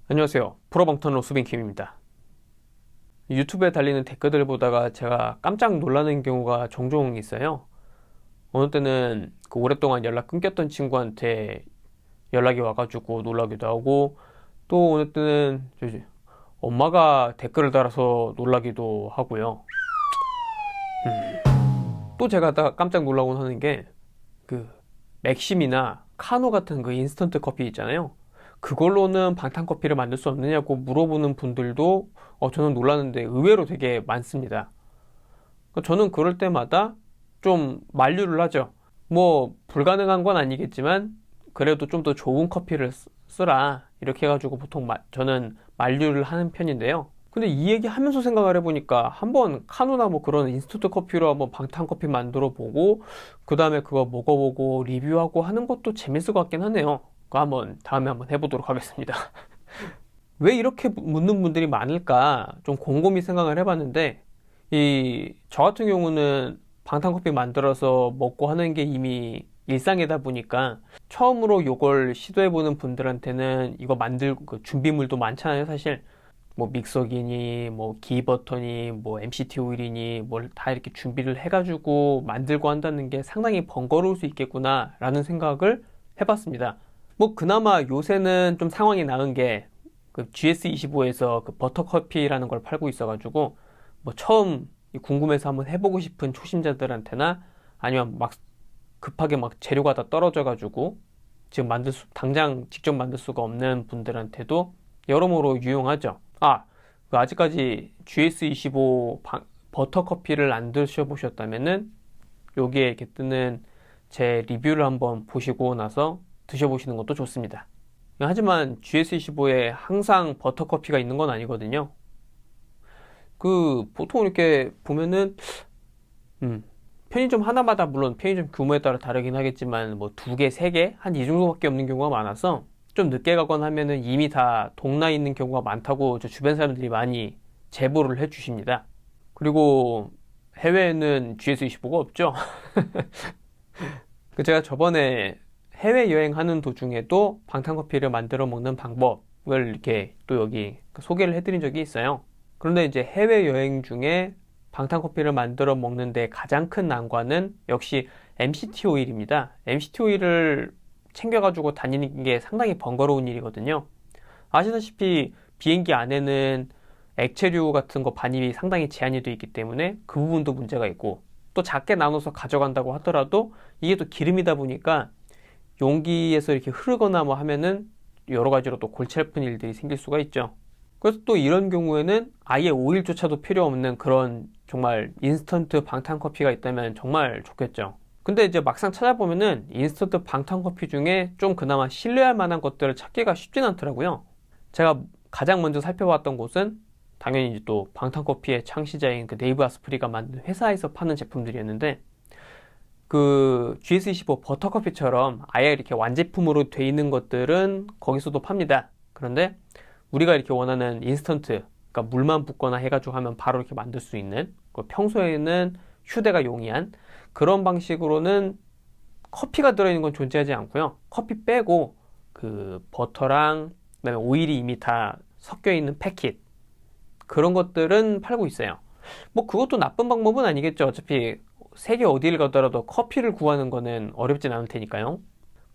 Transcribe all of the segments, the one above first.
안녕하세요. 프로방탄로 수빈킴입니다. 유튜브에 달리는 댓글들 보다가 제가 깜짝 놀라는 경우가 종종 있어요. 어느 때는 오랫동안 연락 끊겼던 친구한테 연락이 와가지고 놀라기도 하고, 또 어느 때는 엄마가 댓글을 달아서 놀라기도 하고요. 또 제가 깜짝 놀라곤 하는 게 그 맥심이나 카노 같은 그 인스턴트 커피 있잖아요. 그걸로는 방탄커피를 만들 수 없느냐고 물어보는 분들도 저는 놀랐는데 의외로 되게 많습니다. 저는 그럴 때마다 좀 만류를 하죠. 뭐 불가능한 건 아니겠지만 그래도 좀 더 좋은 커피를 쓰라 이렇게 해가지고 보통 저는 만류를 하는 편인데요. 근데 이 얘기 하면서 생각을 해보니까 한번 카누나 뭐 그런 인스턴트 커피로 한번 방탄커피 만들어 보고 그 다음에 그거 먹어보고 리뷰하고 하는 것도 재밌을 것 같긴 하네요. 그거 다음에 한번 해보도록 하겠습니다. 왜 이렇게 묻는 분들이 많을까 좀 곰곰이 생각을 해봤는데 저 같은 경우는 방탄커피 만들어서 먹고 하는 게 이미 일상이다 보니까 처음으로 이걸 시도해보는 분들한테는 이거 만들고 그 준비물도 많잖아요 사실. 뭐 믹서기니 뭐 기버터니 뭐 MCT 오일이니 뭘 다 이렇게 준비를 해가지고 만들고 한다는 게 상당히 번거로울 수 있겠구나 라는 생각을 해봤습니다. 뭐 그나마 요새는 좀 상황이 나은 게 그 GS25에서 그 버터커피라는 걸 팔고 있어가지고 뭐 처음 궁금해서 한번 해보고 싶은 초심자들한테나 아니면 막 급하게 막 재료가 다 떨어져가지고 지금 당장 직접 만들 수가 없는 분들한테도 여러모로 유용하죠. 그 아직까지 GS25 버터커피를 안 드셔보셨다면은 여기에 이렇게 뜨는 제 리뷰를 한번 보시고 나서 드셔보시는 것도 좋습니다. 하지만 GS25에 항상 버터커피가 있는 건 아니거든요. 보통 이렇게 보면은 편의점 하나마다 물론 편의점 규모에 따라 다르긴 하겠지만 뭐 2개, 3개 한 이 정도밖에 없는 경우가 많아서 좀 늦게 가거나 하면은 이미 다 동나에 있는 경우가 많다고 저 주변 사람들이 많이 제보를 해 주십니다. 그리고 해외에는 GS25가 없죠. 제가 저번에 해외여행하는 도중에도 방탄커피를 만들어 먹는 방법을 이렇게 또 여기 소개를 해드린 적이 있어요. 그런데 이제 해외여행 중에 방탄커피를 만들어 먹는데 가장 큰 난관은 역시 MCT 오일입니다. MCT 오일을 챙겨가지고 다니는 게 상당히 번거로운 일이거든요. 아시다시피 비행기 안에는 액체류 같은 거 반입이 상당히 제한이 되어 있기 때문에 그 부분도 문제가 있고 또 작게 나눠서 가져간다고 하더라도 이게 또 기름이다 보니까 용기에서 이렇게 흐르거나 뭐 하면은 여러 가지로 또 골치 아픈 일들이 생길 수가 있죠. 그래서 또 이런 경우에는 아예 오일조차도 필요 없는 그런 정말 인스턴트 방탄커피가 있다면 정말 좋겠죠. 근데 이제 막상 찾아보면은 인스턴트 방탄커피 중에 좀 그나마 신뢰할 만한 것들을 찾기가 쉽진 않더라고요. 제가 가장 먼저 살펴봤던 곳은 당연히 이제 또 방탄커피의 창시자인 그 네이브 아스프리가 만든 회사에서 파는 제품들이었는데 그 GS25 버터커피처럼 아예 이렇게 완제품으로 돼 있는 것들은 거기서도 팝니다. 그런데 우리가 이렇게 원하는 인스턴트, 그러니까 물만 붓거나 해가지고 하면 바로 이렇게 만들 수 있는, 평소에는 휴대가 용이한 그런 방식으로는 커피가 들어있는 건 존재하지 않고요. 커피 빼고 그 버터랑 그다음에 오일이 이미 다 섞여 있는 패킷 그런 것들은 팔고 있어요. 뭐 그것도 나쁜 방법은 아니겠죠. 어차피 세계 어디를 가더라도 커피를 구하는 거는 어렵진 않을 테니까요.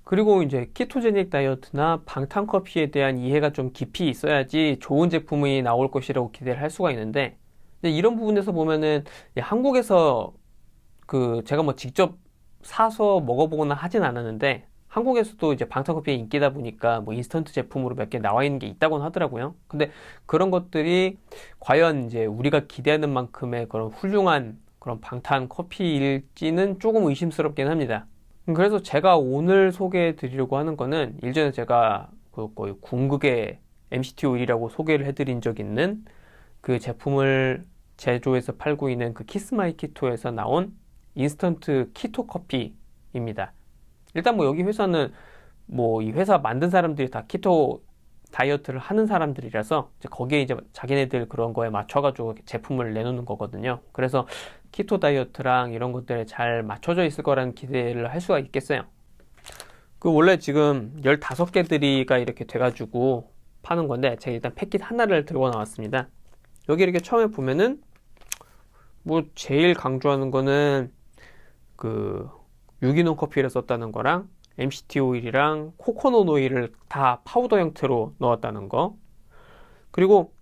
그리고 이제 키토제닉 다이어트나 방탄커피에 대한 이해가 좀 깊이 있어야지 좋은 제품이 나올 것이라고 기대를 할 수가 있는데 이런 부분에서 보면은 한국에서 제가 뭐 직접 사서 먹어보거나 하진 않았는데 한국에서도 이제 방탄커피의 인기다 보니까 뭐 인스턴트 제품으로 몇 개 나와 있는 게 있다고는 하더라고요. 근데 그런 것들이 과연 이제 우리가 기대하는 만큼의 그런 훌륭한 그런 방탄 커피일지는 조금 의심스럽긴 합니다. 그래서 제가 오늘 소개해 드리려고 하는 거는 일전에 제가 거의 궁극의 MCT 오일이라고 소개를 해드린 적 있는 그 제품을 제조해서 팔고 있는 그 키스마이 키토에서 나온 인스턴트 키토 커피입니다. 일단 뭐 여기 회사는 뭐 이 회사 만든 사람들이 다 키토 다이어트를 하는 사람들이라서 거기에 이제 자기네들 그런 거에 맞춰가지고 제품을 내놓는 거거든요. 그래서 키토 다이어트랑 이런 것들에 잘 맞춰져 있을 거라는 기대를 할 수가 있겠어요. 원래 지금 15개들이가 이렇게 돼가지고 파는 건데 제가 일단 패킷 하나를 들고 나왔습니다. 여기 이렇게 처음에 보면은 뭐 제일 강조하는 거는 그 유기농 커피를 썼다는 거랑 MCT 오일이랑 코코넛 오일을 다 파우더 형태로 넣었다는 거, 그리고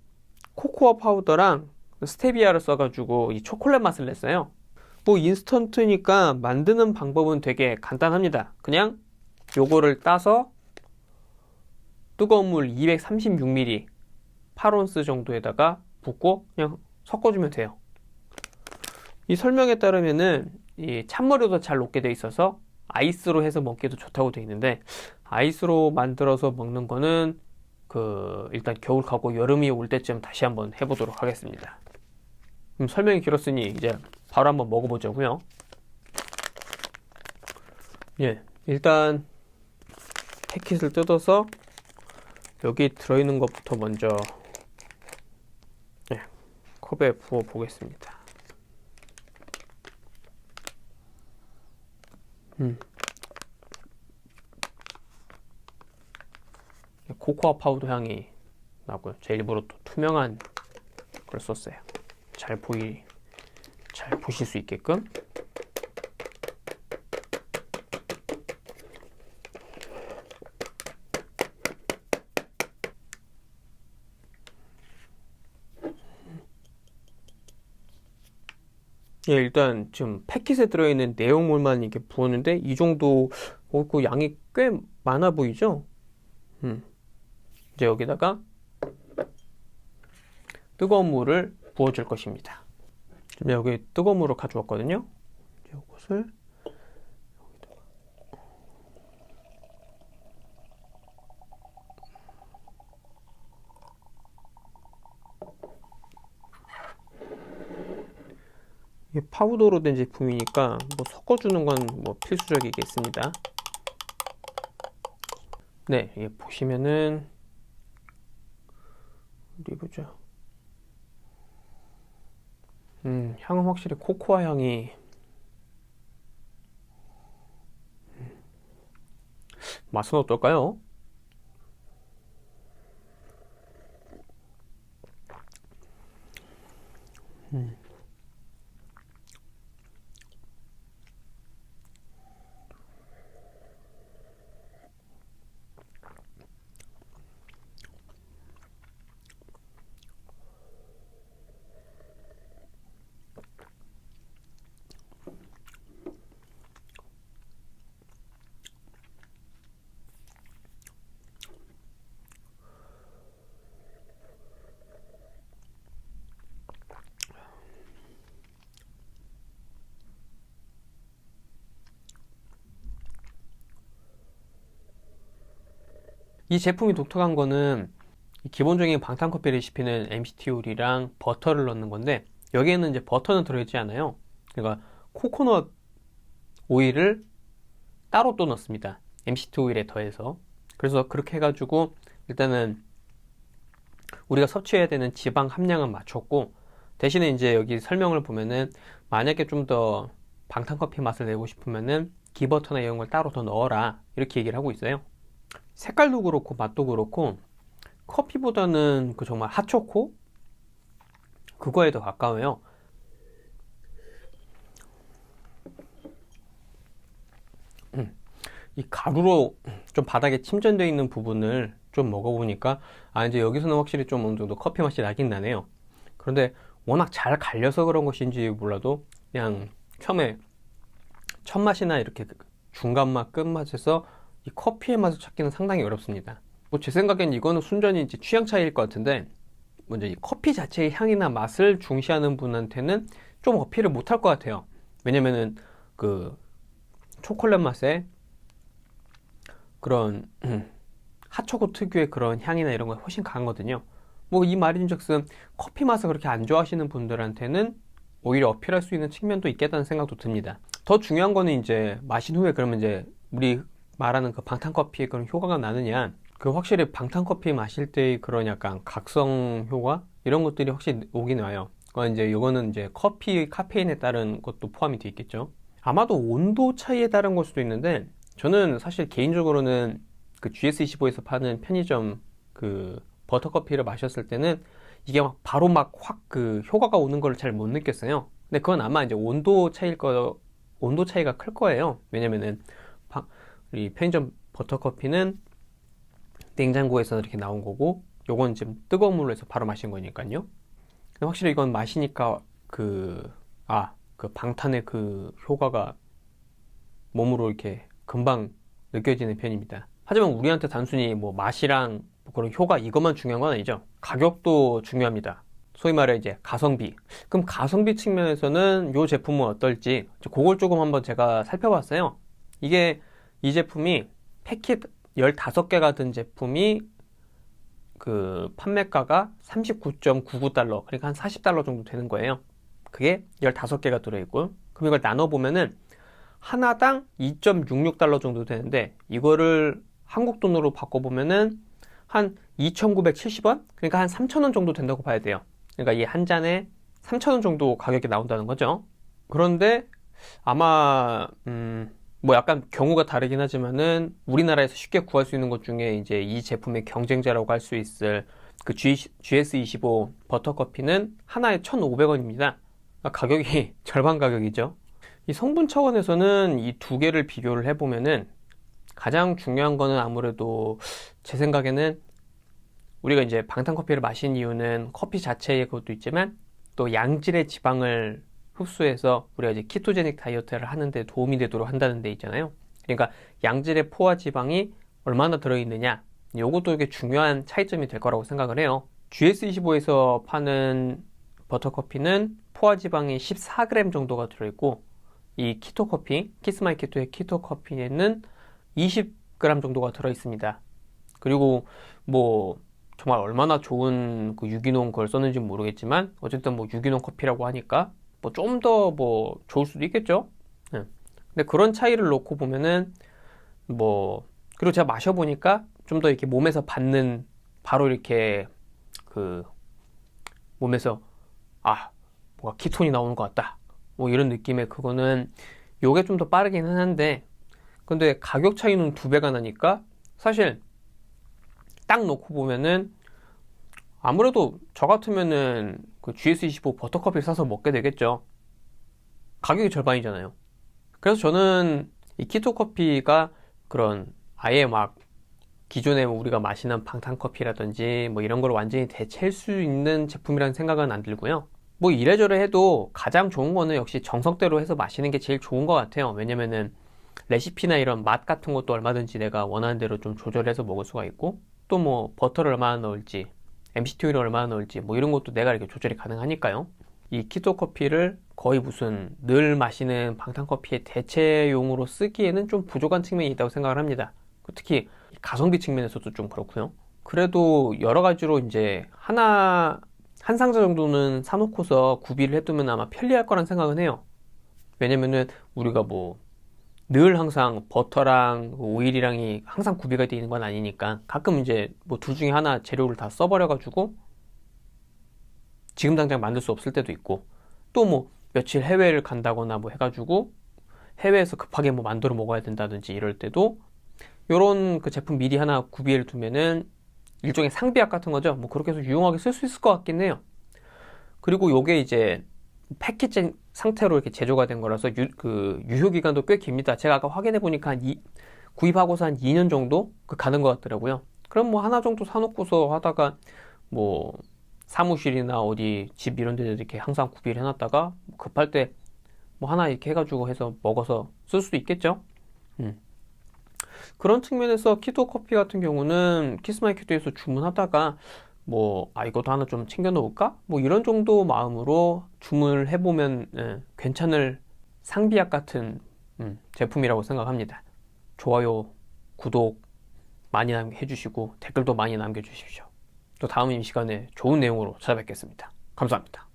코코아 파우더랑 스테비아를 써가지고 이 초콜릿 맛을 냈어요. 뭐 인스턴트니까 만드는 방법은 되게 간단합니다. 그냥 요거를 따서 뜨거운 물 236ml 8온스 정도에다가 붓고 그냥 섞어주면 돼요. 이 설명에 따르면은 이 찬물에도 잘 녹게 돼 있어서 아이스로 해서 먹기도 좋다고 돼 있는데, 아이스로 만들어서 먹는 거는 일단 겨울 가고 여름이 올 때쯤 다시 한번 해보도록 하겠습니다. 설명이 길었으니 이제 바로 한번 먹어보자고요. 예, 일단 패킷을 뜯어서 여기 들어있는 것부터 먼저 컵에 부어 보겠습니다. 코코아 파우더 향이 나고요. 제 일부러 또 투명한 걸 썼어요. 잘 보실 수 있게끔. 예, 일단 지금 패킷에 들어있는 내용물만 이렇게 부었는데 이 정도 그 양이 꽤 많아 보이죠? 이제 여기다가 뜨거운 물을 부어줄 것입니다. 지금 여기 뜨거운 물을 가져왔거든요. 이제 이것을 여기다가 이게 파우더로 된 제품이니까 뭐 섞어주는 건 뭐 필수적이겠습니다. 네, 예, 보시면은 어디 보자. 향은 확실히 코코아 향이 맛은 어떨까요? 이 제품이 독특한 거는 기본적인 방탄커피 레시피는 MCT 오일이랑 버터를 넣는 건데 여기에는 이제 버터는 들어있지 않아요. 그러니까 코코넛 오일을 따로 또 넣습니다. MCT 오일에 더해서. 그래서 그렇게 해가지고 일단은 우리가 섭취해야 되는 지방 함량은 맞췄고, 대신에 이제 여기 설명을 보면은 만약에 좀 더 방탄커피 맛을 내고 싶으면은 기버터나 이런 걸 따로 더 넣어라 이렇게 얘기를 하고 있어요. 색깔도 그렇고 맛도 그렇고 커피보다는 정말 핫초코 그거에 더 가까워요. 이 가루로 좀 바닥에 침전되어 있는 부분을 좀 먹어보니까 이제 여기서는 확실히 좀 어느 정도 커피 맛이 나긴 나네요. 그런데 워낙 잘 갈려서 그런 것인지 몰라도 그냥 처음에 첫 맛이나 이렇게 중간 맛, 끝 맛에서 이 커피의 맛을 찾기는 상당히 어렵습니다. 뭐 제 생각엔 이거는 순전히 이제 취향 차이일 것 같은데, 먼저 이 커피 자체의 향이나 맛을 중시하는 분한테는 좀 어필을 못할 것 같아요. 왜냐면은 초콜릿 맛에 그런 핫초코 특유의 그런 향이나 이런 거 훨씬 강하거든요. 뭐 이 말인즉슨 커피 맛을 그렇게 안 좋아하시는 분들한테는 오히려 어필할 수 있는 측면도 있겠다는 생각도 듭니다. 더 중요한 거는 이제 마신 후에 그러면 이제 우리 말하는 그 방탄커피의 그런 효과가 나느냐, 확실히 방탄커피 마실 때의 그런 약간 각성 효과 이런 것들이 확실히 오긴 와요. 이제 이거는 이제 커피 카페인에 따른 것도 포함이 돼 있겠죠. 아마도 온도 차이에 따른 걸 수도 있는데, 저는 사실 개인적으로는 GS25에서 파는 편의점 버터커피를 마셨을 때는 이게 막 바로 막 확 그 효과가 오는 걸 잘 못 느꼈어요. 근데 그건 아마 이제 온도 차이가 클 거예요. 왜냐면은 이 편의점 버터커피는 냉장고에서 이렇게 나온 거고, 요건 지금 뜨거운 물로 해서 바로 마신 거니까요. 근데 확실히 이건 마시니까 그 방탄의 그 효과가 몸으로 이렇게 금방 느껴지는 편입니다. 하지만 우리한테 단순히 뭐 맛이랑 뭐 그런 효과 이것만 중요한 건 아니죠. 가격도 중요합니다. 소위 말해 이제 가성비. 그럼 가성비 측면에서는 이 제품은 어떨지 그걸 조금 한번 제가 살펴봤어요. 이 제품이 패킷 15개가 든 제품이 그 판매가가 39.99달러, 그러니까 한 40달러 정도 되는 거예요. 그게 15개가 들어있고, 그럼 이걸 나눠보면은 하나당 2.66달러 정도 되는데, 이거를 한국 돈으로 바꿔보면은 한 2,970원? 그러니까 한 3,000원 정도 된다고 봐야 돼요. 그러니까 이 한 잔에 3,000원 정도 가격이 나온다는 거죠. 그런데 아마 뭐 약간 경우가 다르긴 하지만은 우리나라에서 쉽게 구할 수 있는 것 중에 이제 이 제품의 경쟁자라고 할 수 있을 그 GS25 버터커피는 하나에 1,500원입니다. 가격이 절반 가격이죠. 이 성분 차원에서는 이 두 개를 비교를 해보면은 가장 중요한 거는 아무래도 제 생각에는 우리가 이제 방탄커피를 마신 이유는 커피 자체의 것도 있지만 또 양질의 지방을 흡수해서 우리가 이제 키토제닉 다이어트를 하는데 도움이 되도록 한다는 데 있잖아요. 그러니까 양질의 포화 지방이 얼마나 들어있느냐, 요것도 이게 중요한 차이점이 될 거라고 생각을 해요. GS25에서 파는 버터커피는 포화 지방이 14g 정도가 들어있고, 이 키토커피, 키스마이키토의 키토커피에는 20g 정도가 들어있습니다. 그리고 뭐 정말 얼마나 좋은 그 유기농 걸 썼는지 모르겠지만 어쨌든 뭐 유기농 커피라고 하니까 뭐 좀 더 뭐 좋을 수도 있겠죠. 근데 그런 차이를 놓고 보면은 뭐, 그리고 제가 마셔보니까 좀 더 이렇게 몸에서 받는, 바로 이렇게 그 몸에서 뭔가 키톤이 나오는 것 같다, 뭐 이런 느낌의 그거는 요게 좀 더 빠르기는 한데, 근데 가격 차이는 2배가 나니까 사실 딱 놓고 보면은 아무래도 저 같으면은 그 GS25 버터커피 사서 먹게 되겠죠. 가격이 절반이잖아요. 그래서 저는 이 키토커피가 그런 아예 막 기존에 우리가 마시는 방탄커피라든지 뭐 이런 걸 완전히 대체할 수 있는 제품이라는 생각은 안 들고요. 뭐 이래저래 해도 가장 좋은 거는 역시 정석대로 해서 마시는 게 제일 좋은 것 같아요. 왜냐면은 레시피나 이런 맛 같은 것도 얼마든지 내가 원하는 대로 좀 조절해서 먹을 수가 있고, 또 뭐 버터를 얼마나 넣을지, MCT 오일을 얼마나 넣을지 뭐 이런 것도 내가 이렇게 조절이 가능하니까요. 이 키토 커피를 거의 무슨 늘 마시는 방탄커피의 대체용으로 쓰기에는 좀 부족한 측면이 있다고 생각을 합니다. 특히 가성비 측면에서도 좀 그렇고요. 그래도 여러 가지로 이제 한 상자 정도는 사놓고서 구비를 해두면 아마 편리할 거란 생각은 해요. 왜냐면은 우리가 뭐 늘 항상 버터랑 오일이랑이 항상 구비가 되어 있는 건 아니니까 가끔 이제 뭐 둘 중에 하나 재료를 다 써버려가지고 지금 당장 만들 수 없을 때도 있고, 또 뭐 며칠 해외를 간다거나 뭐 해가지고 해외에서 급하게 뭐 만들어 먹어야 된다든지 이럴 때도 요런 그 제품 미리 하나 구비해 두면은 일종의 상비약 같은 거죠. 뭐 그렇게 해서 유용하게 쓸 수 있을 것 같긴 해요. 그리고 요게 이제 패키징 상태로 이렇게 제조가 된 거라서 유효 기간도 꽤 깁니다. 제가 아까 확인해 보니까 구입하고서 한 2년 정도 가는 것 같더라고요. 그럼 뭐 하나 정도 사놓고서 하다가 뭐 사무실이나 어디 집 이런 데 이렇게 항상 구비를 해놨다가 급할 때 뭐 하나 이렇게 해가지고 해서 먹어서 쓸 수도 있겠죠. 그런 측면에서 키토 커피 같은 경우는 키스마이키토에서 주문하다가 뭐 이것도 하나 좀 챙겨 놓을까? 뭐 이런 정도 마음으로 주문을 해보면 괜찮을 상비약 같은 제품이라고 생각합니다. 좋아요, 구독 많이 해주시고 댓글도 많이 남겨주십시오. 또 다음 이 시간에 좋은 내용으로 찾아뵙겠습니다. 감사합니다.